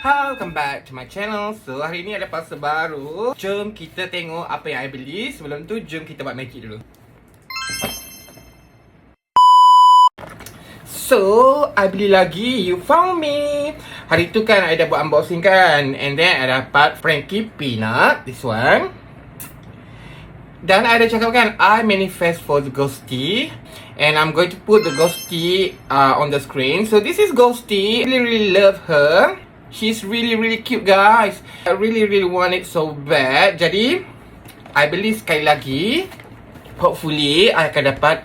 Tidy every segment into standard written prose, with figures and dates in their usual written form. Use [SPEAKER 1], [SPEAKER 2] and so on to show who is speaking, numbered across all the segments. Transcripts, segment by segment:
[SPEAKER 1] Welcome back to my channel. So hari ni ada parcel baru. Jom kita tengok apa yang I beli. Sebelum tu jom kita buat magic dulu. So I beli lagi You Found Me. Hari tu kan I dah buat unboxing kan, and then I dapat Frankie Peanut, this one. Dan I dah cakap kan, I manifest for the ghostie, and I'm going to put the ghostie on the screen. So this is ghostie. I really love her. She's really cute, guys. I really want it so bad. Jadi I beli sekali lagi. Hopefully I akan dapat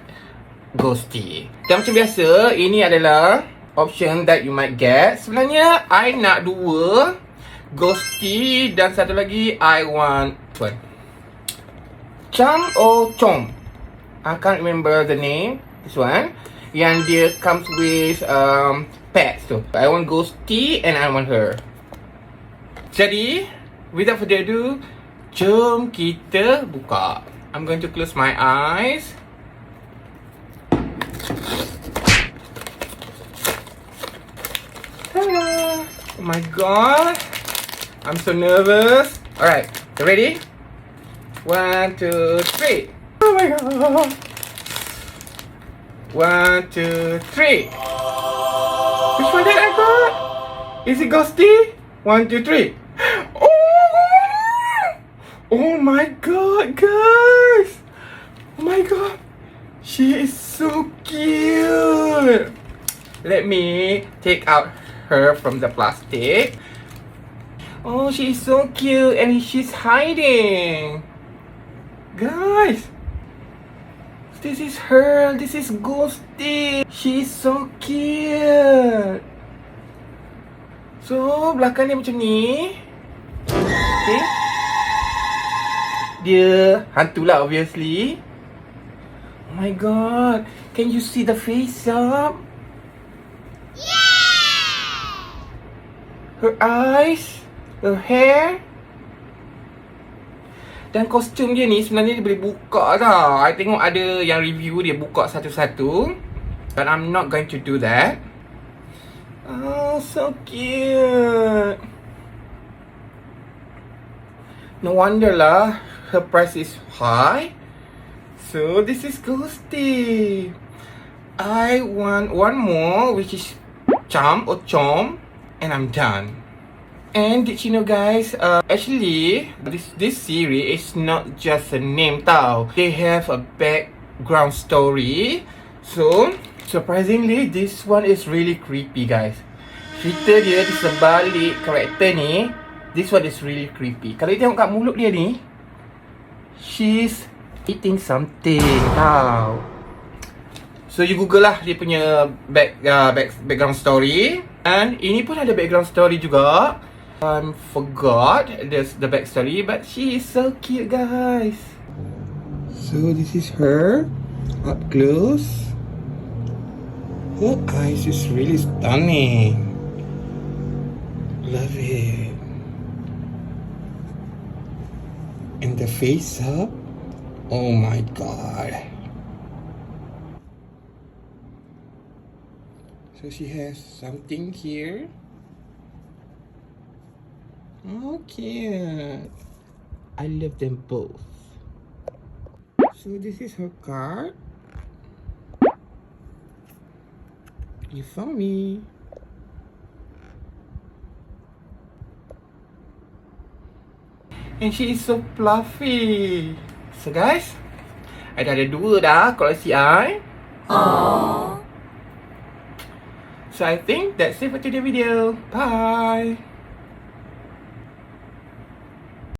[SPEAKER 1] ghostie. Dan macam biasa, ini adalah option that you might get. Sebenarnya I nak dua ghostie dan satu lagi I want one. Cham or Chom, I can't remember the name. This one, yang dia comes with pets tu. I want ghostie and I want her. Jadi without further ado, jom kita buka. I'm going to close my eyes. Ta-da! Oh my god, I'm so nervous. Alright, you ready? 1, 2, 3. Oh my god. 1, 2, 3. Which one did I got? Is it ghostie? 1, 2, 3. Oh my god, guys. Oh my god. She is so cute. Let me take out her from the plastic. Oh, she is so cute and she's hiding. Guys, this is her. This is ghostie. She is so cute. So belakang dia macam ni. Okay. Dia hantu lah, obviously. Oh my god, can you see the face up? Yeah! Her eyes, her hair. Dan kostum dia ni sebenarnya dia boleh buka tau. I tengok ada yang review dia buka satu-satu, but I'm not going to do that. Oh, so cute. No wonder lah her price is high. So this is ghostie. I want one more, which is Cham or Chom, and I'm done. And did you know, guys, actually this series is not just a name tau. They have a background story. So surprisingly, this one is really creepy, guys. Cerita dia di sebalik karakter ni, this one is really creepy. Kalau you tengok kat mulut dia ni, she's eating something tau. So you google lah dia punya background story. And ini pun ada background story juga. Forgot the backstory, but she is so cute, guys. So this is her up close. Her eyes is really stunning. Love it. And the face up, oh my god. So she has something here. Oh, cute. I love them both. So this is her card. You found me. And she is so fluffy. So guys, I dah ada dua dah koleksi I. Aww. So I think that's it for today's video. Bye.